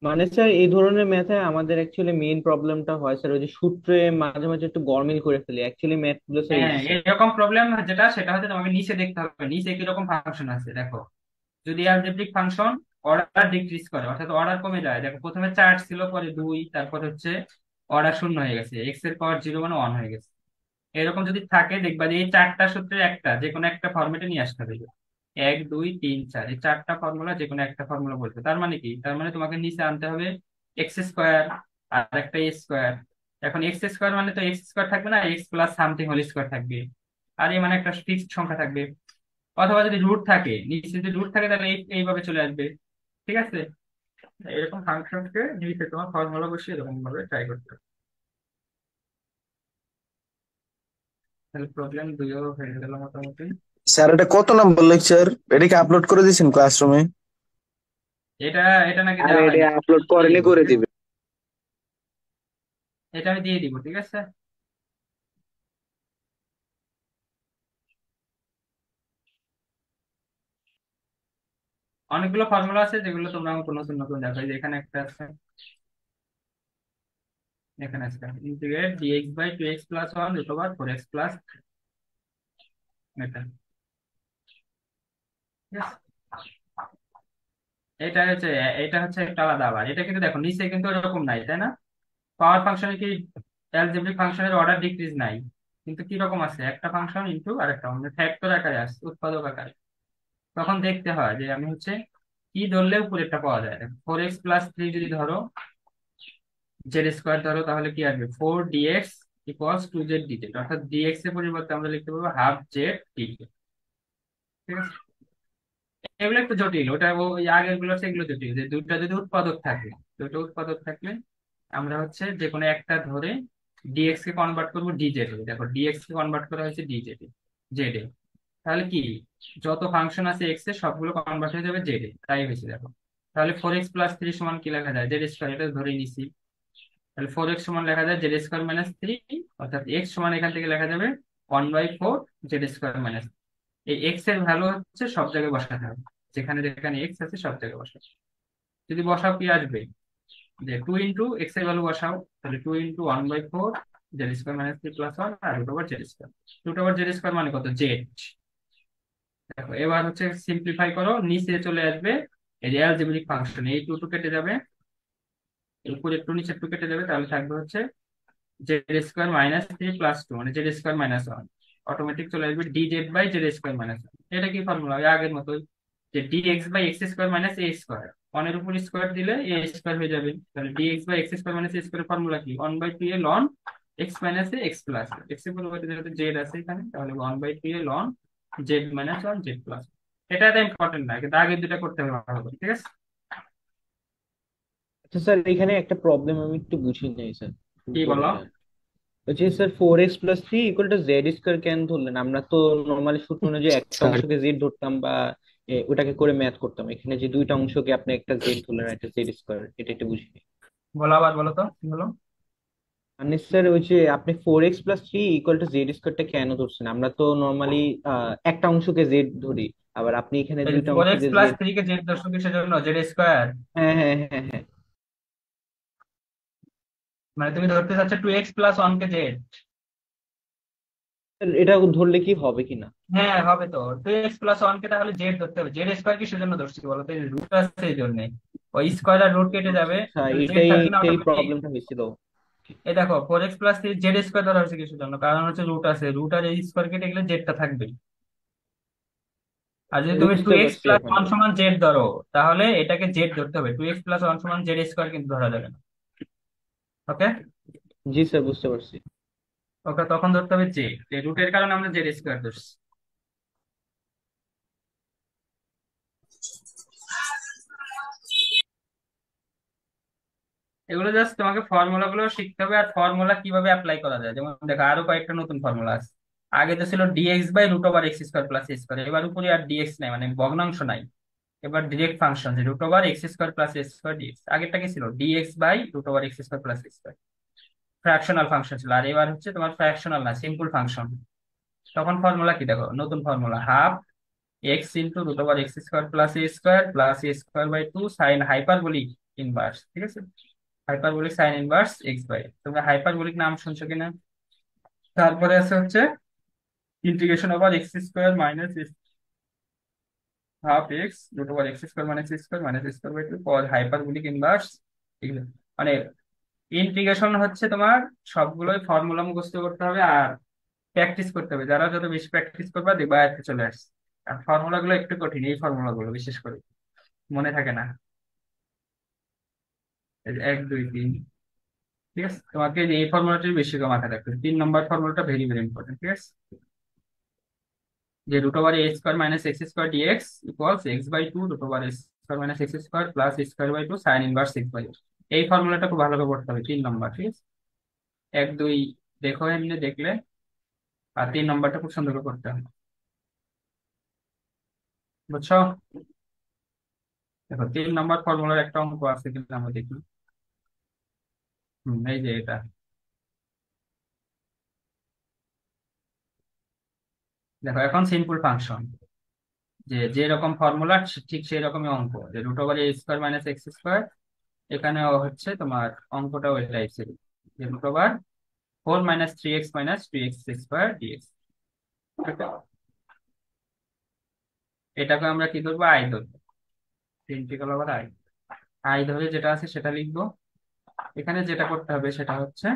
মানে স্যার এই ধরনের ম্যাথে আমাদের অ্যাকচুয়ালি মেইন প্রবলেমটা হয় স্যার ওই যে সূত্রে মাঝে মাঝে একটু গরমিল করে ফেলি, অ্যাকচুয়ালি ম্যাথ গুলো স্যার হ্যাঁ ইজি। এরকম প্রবলেম যেটা, সেটা হচ্ছে তোমাকে নিচে দেখতে হবে, নিচে কিরকম ফাংশন আছে দেখো, যদি অ্যালজেব্রিক ফাংশন অর্ডার ডিক্রিজ করে, অর্থাৎ অর্ডার কমে যায়, দেখো প্রথমে 4 ছিল, পরে 2, তারপর হচ্ছে অর্ডার শূন্য হয়ে গেছে, এক্স এর পাওয়ার 0 মানে 1 হয়ে গেছে, এরকম যদি থাকে দেখবা যে এই 4টা সূত্রের একটা যে কোনো একটা ফর্মেটে নিয়ে আসতে হবে, 1 2 3 4, এই 4টা ফর্মুলা যে কোনো একটা ফর্মুলা বলতে, তার মানে কি, তার মানে তোমাকে নিচে আনতে হবে এক্স স্কোয়ার আর একটা এ স্কোয়ার। এখন এক্স স্কোয়ার মানে তো এক্স স্কোয়ার থাকবে না, X plus something whole square থাকবে। আর এ মানে একটা ফিক্সড সংখ্যা থাকবে। অথবা যদি রুট থাকে, নিচে যদি রুট থাকে তাহলে এইভাবে চলে আসবে। ঠিক আছে, এরকম ফাংশনকে নিচে তোমার ফর্মুলা বসিয়ে এরকম ভাবে ট্রাই করতে হবে। তাহলে প্রবলেম দুইও হয়ে গেল মোটামুটি। স্যার এটা কত নম্বর লেকচার? এটা কি আপলোড করে দিয়েছেন ক্লাসরুমে? এটা এটা নাকি আর দেওয়া এটা হয়নি, আপলোড দিয়ে করেনি, দিব। করে দিবে। এটা আমি দিয়ে দিব, ঠিক আছে। অনেকগুলো ফর্মুলা আছে যেগুলো তোমরা আমাকে নতুন নতুন দেখো, এই যে এখানে একটা আছে, এখানে আছে integrate D X by 2x plus 1 root over 4x plus এটা। ঠিক আছে, এটা হচ্ছে এটা হচ্ছে একটা আলাদা। আবার এটা কিন্তু দেখো নিচে কিন্তু এরকম নাই, তাই না? পাওয়ার ফাংশনে কি অ্যালজেব্রিক ফাংশনের অর্ডার ডিক্রিজ নাই, কিন্তু কি রকম আছে, একটা ফাংশন ইনটু আরেকটা মানে ফ্যাক্টর আকারে আসছে, উৎপাদক আকারে। তখন দেখতে হয় যে আমি হচ্ছে কি ধরলে উপরেরটা পাওয়া যায়। 4x প্লাস 3 যদি ধরো, জেড স্কোয়ার ধরো, তাহলে কি আসবে 4 dx ইকুয়ালস 2z dz, অর্থাৎ ডিএক্স এর পরিবর্তে আমরা লিখতে পারবো হাফ জেড ডিজেড। ঠিক আছে, এগুলো একটু জটিল, ওটা ওই আগের গুলো হচ্ছে এগুলো জটিল, যে দুইটা যদি উৎপাদক থাকে, দুটো উৎপাদক থাকলে আমরা হচ্ছে যে কোনো একটা ধরে ডিএক্স কে কনভার্ট করবো ডিজেড এ। দেখো ডিএক্স কে কনভার্ট করা হয়েছে ডিজেড এ, জেড এ। তাহলে কি যত ফাংশন আছে এক্স এর সবগুলো কনভার্ট হয়ে যাবে জেড এ, তাই হয়েছে দেখো। তাহলে 4x প্লাস 3 সমান কি লেখা যায়, জেড স্কোয়ার, এটা ধরেই নিছি। তাহলে 4x সমান লেখা যায় জেড স্কোয়ার মাইনাস 3, অর্থাৎ এক্স সমান এখান থেকে লেখা যাবে 1/4 জেড স্কোয়ার মাইনাস। এই এক্স এর ভ্যালু হচ্ছে সব জায়গায় বসাতে হবে, যেখানে যেখানে এক্স আছে সব জায়গায় বসাতে হবে। যদি বসাও কি আসবে, যে 2 × এক্স এর ভ্যালু বসাও, তাহলে 2 × 1/4 জেড স্কোয়ার মাইনাস 3 প্লাস 1 আর root over z square. Root over z square মানে কত, জেড। দেখো এবার হচ্ছে সিম্পলিফাই করো, নিচে চলে আসবে এই যে অ্যালজেব্রিক ফাংশন, এই 2 কেটে যাবে, এর উপরে 2 নিচে 2 কেটে যাবে, তাহলে থাকবে হচ্ছে জেড স্কোয়ার মাইনাস 3 প্লাস 2 মানে জেড স্কোয়ার মাইনাস 1। অটোমেটিক চলে আসবে DZ by Z square minus 1। এটা কি ফর্মুলা, ওই আগের মতোই, যে dx by x square minus A square, ওয়ানের উপর স্কোয়ার দিলে এ স্কোয়ার হয়ে যাবে। তাহলে dx by x square minus A square formula কি, 1/2 a ln x minus A x plus, x এর পরিবর্তে যেহেতু জেড আছে এখানে, তাহলে 1/2 a loan Z minus 1 Z plus. এটা এত ইম্পর্টেন্ট না, কিন্তু আগের দুটা করতে হবে ভালো করে, ঠিক আছে। আচ্ছা স্যার, এখানে একটা প্রবলেম আমি একটু বুঝি নাই স্যার, কি বলে বলো? দেন। বলছি স্যার 4x+3 = z² কেন ধরলেন? আমরা তো নর্মালি সূত্র অনুযায়ী একটা স্যার অংশকে জেড ধরতাম বা ওটাকে করে ম্যাথ করতাম। এখানে যে দুইটা অংশকে আপনি একটা জেড ধরলেন আর একটা z², এটা একটু বুঝিনি। বলো আবার, বলো তো কি বলো। মানে স্যার ওই যে আপনি 4x+3 = z²টা কেন ধরছেন? আমরা তো নর্মালি একটা অংশকে জেড ধরি, আবার আপনি এখানে এই দুইটা 4x অংশকে প্লাস জেড। 3 কে জেড দর্শক কিসের জন্য, জেড স্কোয়ার। হ্যাঁ হ্যাঁ হ্যাঁ হ্যাঁ। মানে তুমি ধরতে চাচ্ছ 2x প্লাস 1 কে জেড। স্যার, এটা ধরলে কি হবে কিনা? হ্যাঁ হবে তো, 2x প্লাস 1 কে তাহলে জেড ধরতে হবে। জেড স্কোয়ার কিসের জন্য ধরছি বলো তো, রুট আছে এই জন্য, ওই স্কোয়ার আর রুট কেটে যাবে, আচ্ছা, তাহলে জেড এটাই থাকবে না এটাই অটোমেটিক। প্রবলেমটা হয়েছিল। এই দেখো 4x প্লাস 3 জেড স্কোয়ার ধরা হয়েছে কিসের জন্য, কারণ হচ্ছে রুট আছে, রুট আর এই স্কোয়ার কেটে গেলে জেডটা থাকবে। আর যদি তুমি টু বুঝতে এক্স পারছি প্লাস এখন। ওয়ান সমান জেড ধরো, তাহলে এটাকে জেড ধরতে হবে, 2x+1 সমান জেড স্কোয়ার কিন্তু ধরা যাবে না। ওকে, জি স্যার, বুঝতে পারছি। ওকে তখন ধরতে হবে জেড, রুটের কারণে আমরা জেড স্কোয়ার ধরছি। এগুলো জাস্ট তোমাকে ফর্মুলা গুলো শিখতে হবে, আর ফর্মুলা কিভাবে অ্যাপ্লাই করা যায়। যেমন দেখো আরো কয়েকটা নতুন ফর্মুলা আছে। আগে তো ছিল dx by root over x square plus A square, এবার উপরে আর ডিএক্স নাই, মানে ভগ্নাংশ নাই। এবার ডিরেক্ট ফাংশন, যে root over x square plus এ স্কোয়ার ডিএক্স। আগেরটা কি ছিল, dx by root over x square plus A square, fractional function ছিল। আর এবার হচ্ছে তোমার ফ্র্যাকশনাল না, সিম্পল ফাংশন। তখন ফর্মুলা কি দেখো, নতুন formula half X into root over x square plus A square by 2 sine hyperbolic inverse. ঠিক আছে, hyperbolic sine inverse x by, তোমরা হাইপারবোলিক নাম শুনছো কিনা। তারপরে আছে হচ্ছে integration over x square minus half X root over x square minus square by 2 cos hyperbolic inverse. মানে ইন্টিগ্রেশন হচ্ছে তোমার সবগুলোই ফর্মুলা মুখস্থ করতে হবে আর প্র্যাকটিস করতে হবে। যারা যত বেশি প্র্যাকটিস করবে দেখবা আয়ত্তে চলে আসছে। আর ফর্মুলা গুলো একটু কঠিন, এই ফর্মুলা গুলো বিশেষ করে মনে থাকে না। এই যে 1 2 3, ঠিক আছে? তোমাকে যে এই ফর্মুলাটি বেশি করে মাথায় রাখতে হবে। 3 নম্বর ফর্মুলাটা ভেরি ভেরি ইম্পর্টেন্ট, ঠিক আছে? যে root over a square minus x square dx equals x/2 root over a square minus x square plus x²/2 sine inverse x/2। এই ফর্মুলাটা খুব ভালো করে পড়তে হবে, 3 নম্বর, ঠিক আছে? 1 2 দেখো, এমনি দেখলে। আর 3 নম্বরটা খুব সুন্দর করে করতে হবে, বুঝছো? দেখো 3 নম্বর ফর্মুলার একটা অঙ্ক আছে কিন্তু আমরা দেখি। এই যে এটা, দেখো এখন সিম্পল ফাংশন, যে যেরকম ফর্মুলা ঠিক সেই রকমই অঙ্ক, যে root over a square minus x square. এখানেও হচ্ছে তোমার অঙ্কটাও এই টাইপের, যে root over 4 - 3x - 2x² dx। এটাকে আমরা কি ধরবো? আই ধরবো। ইন্টিগ্রাল ওভার আই, আই ধরে যেটা আছে সেটা লিখবো। এখানে যেটা করতে হবে সেটা হচ্ছে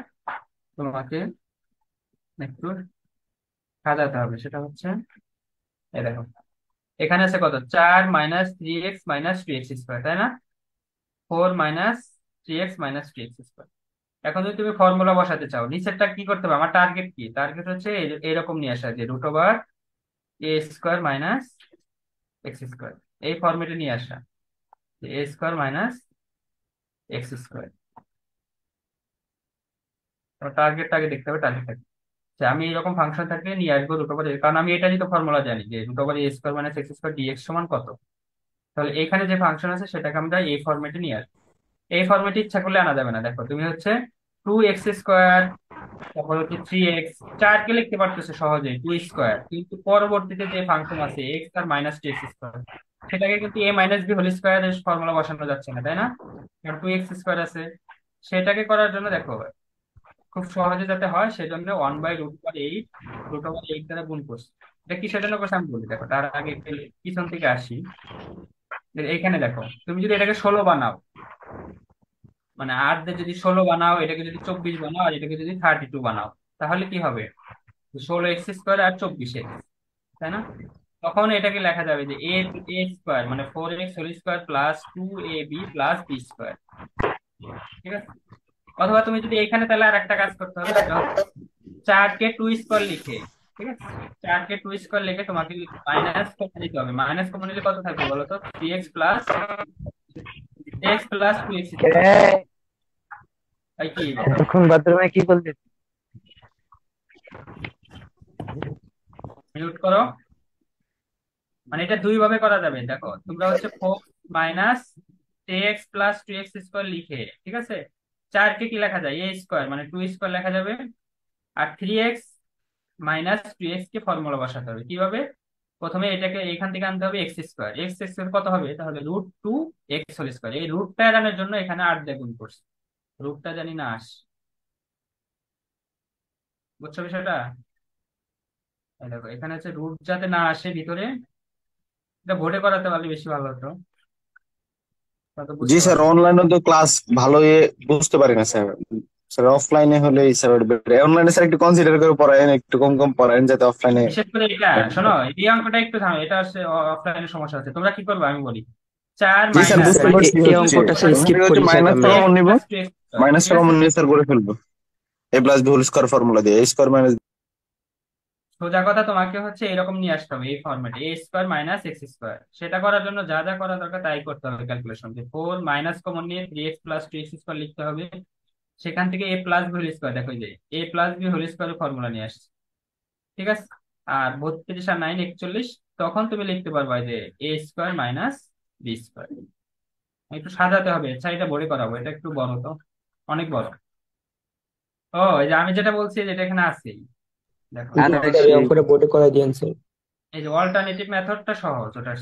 তোমাকে একটু সাজাতে হবে, সেটা হচ্ছে এই দেখো, এখানে আছে কত? 4 - 3x - 2x², তাই না? 4 - 3x - 2x²। এখন যদি তুমি ফর্মুলা বসাতে চাও, নিচেরটা কি করতে হবে? আমার টার্গেট কি? টার্গেট হচ্ছে এরকম নিয়ে আসা, যে root over a square minus x square, এই ফর্মেটে নিয়ে আসা, এ স্কোয়ার মাইনাস এক্স স্কোয়ার। টার্গেটটা আগে দেখতে হবে, টার্গেটটা আমি এরকম ফাংশন থাকলে নিয়ে আসবো রুট ওভার, কারণ আমি এটারই তো ফর্মুলা জানি, যে root over a square minus x square dx সমান কত। তাহলে এখানে যে ফাংশন আছে সেটাকে আমরা এই ফর্মেটে নিয়ে আসবো। এই ফর্মেটে ইচ্ছা করলে আনা যাবে না। দেখো তুমি হচ্ছে 2x², তারপর হচ্ছে 3x, 4 কে লিখতে পারতেছে সহজেই 2², কিন্তু পরবর্তীতে যে ফাংশন আছে এক্স আর -2x², সেটাকে কিন্তু a - b² এর ফর্মুলা বসানো যাচ্ছে না, তাই না? কারণ 2x² আছে। সেটাকে করার জন্য দেখো, খুব সহজে যাতে হয় সেজন্য 1/√8 √8 দ্বারা গুণ করছি। এটা কিসের জন্য করছি আমি বলি, দেখো তার আগে একটু পিছন থেকে আসি। এইখানে দেখো, তুমি যদি এটাকে 16 বানাও, মানে 8 দিয়ে যদি 16 বানাও, এটাকে যদি 24 বানাও, আর এটাকে যদি 32 বানাও, তাহলে কি হবে? 16x² আর 24x, তাই না? তখন এটাকে লেখা যাবে যে এ স্কোয়ার মানে 4x² plus 2ab plus b²। ঠিক আছে? অথবা তুমি যদি এখানে তাহলে আর একটা কাজ করতে হবে, সেটা হচ্ছে 4 কে 2² লিখে, ঠিক আছে, 4 কে 2² লিখে তোমাকে মাইনাস কমন নিতে হবে। মাইনাস কমন নিলে কত থাকবে বলো তো? 3x plus 2x²। তাই কি বলো? এতক্ষণ বাথরুমে কি বলতে? মিউট করো। মানে এটা 2 ভাবে করা যাবে, দেখো তোমরা হচ্ছে 4 - 3x প্লাস 2x² লিখে, ঠিক আছে, 4 কে কি লেখা যায়? এ স্কোয়ার মানে 2² লেখা যাবে। আর 3x - 2x কে ফর্মুলা বসাতে হবে কিভাবে? প্রথমে এটাকে এখান থেকে আনতে হবে x²। x² কত হবে? তাহলে √2x²। এই রুটটা এড়ানোর জন্য এখানে 8 দিয়ে গুণ করছি, রুটটা জানি না বুঝছো বিষয়টা? এই দেখো এখানে হচ্ছে রুট যাতে না আসে ভিতরে, এটা ভোটে করাতে পারলে বেশি ভালো হতো, তত জি বুঝতে স্যার, পারবে। অনলাইনে তো ক্লাস ভালো বুঝতে পারি না স্যার। স্যার অফলাইনে হলে স্যার অনলাইনে স্যার একটু কনসিডার করে পড়ায়েন, একটু কম কম পড়ায়েন যাতে অফলাইনে। বিশেষ করে এটা, শোনো, এই অঙ্কটা একটু থামো, এটা হচ্ছে অফলাইনে সমস্যা হচ্ছে। তোমরা কি করবে আমি বলি, 4 জি স্যার, মাইনাস বুঝতে স্যার পারছি এই হচ্ছে অঙ্কটা স্যার ওখান স্কিপ থেকে হচ্ছে করি স্যার মাইনাসটা আমরা। কমন নিব, এক্স প্লাস 2x², ঠিক মাইনাসটা আছে? কমন নিয়ে স্যার করে ফেলবো a+b² ফর্মুলা দিয়ে a² সোজা কথা, তোমাকে হচ্ছে এরকম নিয়ে আসতে হবে এই ফরম্যাটে, a² - x²। সেটা করার জন্য যা যা করা দরকার তাই করতে হবে ক্যালকুলেশন, যে 4 মাইনাস কমন নিয়ে 3x প্লাস 2x² লিখতে হবে। সেখান থেকে a+b² দেখো, এই যে a+b² ফর্মুলা নিয়ে আসছে, ঠিক আছে? আর 32 আর 9 41, তখন তুমি লিখতে পারবা যে a² - b²। একটু সাজাতে হবে, আচ্ছা এটা বড় করাবো, এটা একটু বড় তো, অনেক বড়। ও, এই যে আমি যেটা বলছি যেটা এখানে আছে, দেখো, জি স্যার এই অঙ্কটা বোর্ডে করে দিয়েন স্যার। এই যে অল্টারনেটিভ মেথডটা সহজ, ওটা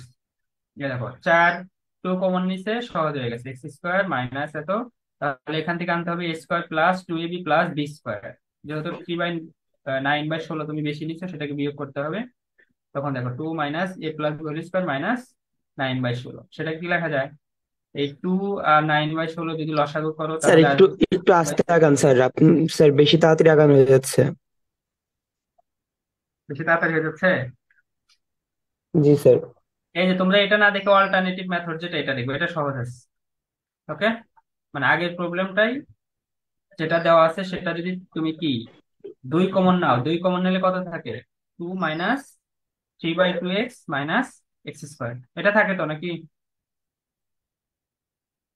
এই দেখো 4 2 কমন নিচে সহজ হয়ে গেছে, x² মাইনাস এত, তাহলে এখান থেকে আনতে হবে a² plus 2ab plus b²। যেহেতু 3/9/16 তুমি বেশি নিচ্ছ, সেটাকে বিয়োগ করতে হবে। তখন দেখো 2 মাইনাস a+b² মাইনাস 9/16, সেটা কি লেখা যায়? এই 2 আর 9/16 যদি লসাগু করো স্যার তাহলে একটু আসবে একটু আস্তে আগান স্যার, আপনি স্যার বেশি তাড়াতাড়ি আগানো হয়ে যাচ্ছে। বেশি তাড়াতাড়ি হয়ে যাচ্ছে। জি স্যার। এই যে তোমরা এটা না দেখে অল্টারনেটিভ মেথড যেটা, এটা দেখবে, এটা সহজ আছে। ওকে, মানে আগের প্রবলেমটাই যেটা দেওয়া আছে সেটা যদি তুমি কি 2 কমন নাও, 2 কমন নিলে কত থাকে? 2 - 3/2x - x², এটা থাকে তো নাকি?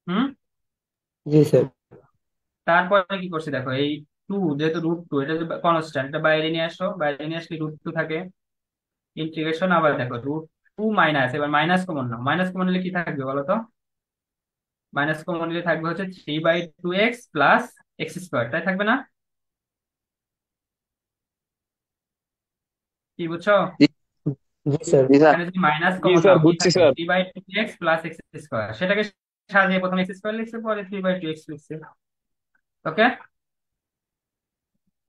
হুম। জি স্যার। তারপরে কি করছি দেখো, এই 2 যেহেতু √2 এটা কনস্ট্যান্ট, এটা বাইরে নিয়ে আসো, বাইরে নিয়ে আসলে √2 থাকে। ইন্টিগ্রেশন আবার দেখো √2 মাইনাস, এবার মাইনাস কমন নাও, মাইনাস কমন নিলে কি থাকবে বলো তো? মাইনাস কমন নিলে থাকবে হচ্ছে 3/2x + x², তাই থাকবে না? কি বুঝছো? জি জি স্যার। জি স্যার। এখানে যদি মাইনাস জি কমন স্যার, নাও কি বুঝছি থাকে? স্যার। 3/2x + x², সেটাকে সাজিয়ে প্রথমে x² লিখছে, পরে 3/2x লিখছে। ওকে।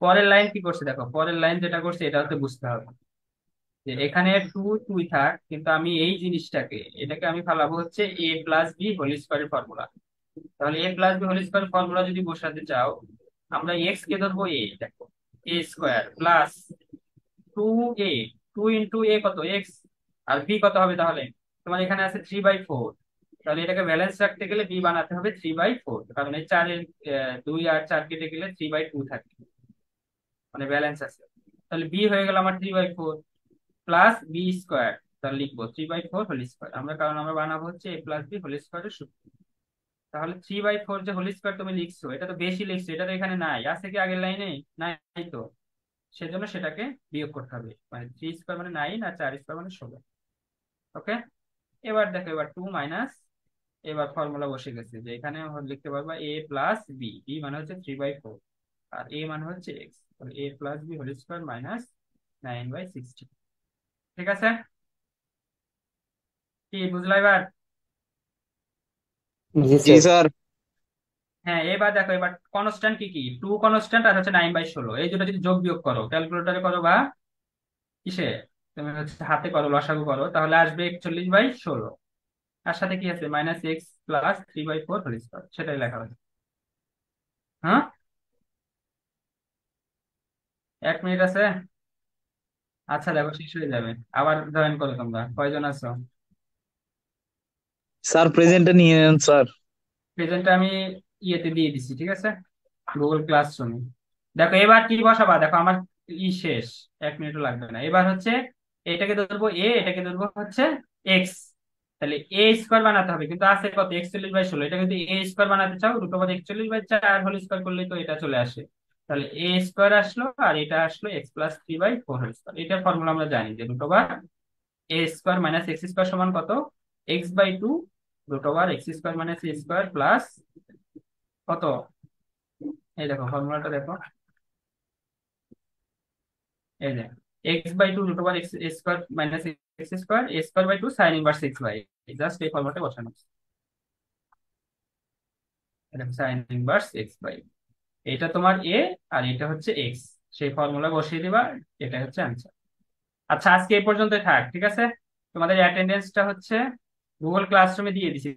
পরের লাইন কি করছে দেখো, পরের লাইন যেটা করছে এটা হচ্ছে বুঝতে হবে যে এখানে 2 থাক, কিন্তু আমি এই জিনিসটাকে এটাকে আমি ফালাবো হচ্ছে a+b² ফর্মুলা। তাহলে a+b² ফর্মুলা যদি বসাতে চাও, আমরা এক্স কে ধরবো এ, দেখো a² প্লাস 2a, 2 × a কত? এক্স। আর বি কত হবে তাহলে? তোমার এখানে আছে 3/4। তাহলে এটাকে ব্যালেন্স রাখতে গেলে বি বানাতে হবে 3/4, কারণ এই 4-এর 2 আর 4 কেটে গেলে 3/2 থাকে, মানে ব্যালেন্স আছে। তাহলে বি হয়ে গেল আমার 3/4 প্লাস b²। তাহলে লিখবো 3/4 হোল স্কোয়ার, কারণ আমরা বানাবো হচ্ছে a+b² সূত্র। তাহলে 3/4 যে হোল স্কোয়ার তুমি লিখছো, এটা তো বেশি লিখছো, এটা তো এখানে নাই, আছে কি আগের লাইনে? নাই তো। সেজন্য সেটাকে বিয়োগ করতে হবে, মানে 3² মানে 9, আর 4² মানে 16। ওকে। এবার দেখো, এবার 2 মাইনাস, এবার ফর্মুলা বসে গেছে যে এখানে লিখতে পারবা a+b, বি মানে হচ্ছে 3/4, আর এ মানে হচ্ছে এক্স। তাহলে a+b² মাইনাস 9/16। ঠিক আছে, কি বুঝলা এবার? জি জি স্যার। স্যার। হ্যাঁ, এবার দেখো, এবার কনস্ট্যান্ট কি কি? 2 কনস্ট্যান্ট আর হচ্ছে 9/16, এই দুটো যদি যোগ বিয়োগ করো, ক্যালকুলেটরে করো বা কিসে, তুমি হচ্ছে হাতে করো, লসাগু করো, তাহলে আসবে 41/16। আর সাথে কি আছে? -x + 3/4 হোল স্কোয়ার, সেটাই লেখা হয়েছে। হ্যাঁ, 1 মিনিট আছে। আচ্ছা দেখো, শেষ হয়ে যাবে, আবার জয়েন করো। তোমরা কয়জন আছো? স্যার প্রেজেন্টটা নিয়ে নেন স্যার। প্রেজেন্টটা আমি ইয়েতে দিয়ে দিচ্ছি, ঠিক আছে, গুগল ক্লাসরুমে। দেখো এবার কি বসাবা, দেখো আমার শেষ, 1 মিনিটও লাগবে না। এবার হচ্ছে এটাকে ধরবো এ, এটাকে ধরবো হচ্ছে এক্স। তাহলে a² বানাতে হবে, কিন্তু আছে কত? 41/16। এটা যদি a² বানাতে চাও, √41/4 হোল স্কোয়ার করলেই তো এটা চলে আসে। তাহলে a² আসলো, আর এটা আসলো x + 3/4 হোল স্কোয়ার। এটার ফর্মুলা আমরা জানি যে √a² - x² সমান কত? x/2 √x² - a² প্লাস কত? এই দেখো ফর্মুলাটা দেখো, এই যে x/2 √x² - a²/2 sin−1 x/, just এই ফর্মুলাটা বসানো, sin−1 x/, এটা তোমার এ, আর এটা হচ্ছে এক্স। সেই ফর্মুলা বসিয়ে দিবা, এটা হচ্ছে আনসার। আচ্ছা, আজকে এই পর্যন্তই থাক, ঠিক আছে। তোমাদের অ্যাটেন্ডেন্সটা হচ্ছে গুগল ক্লাসরুমে দিয়ে দিছি।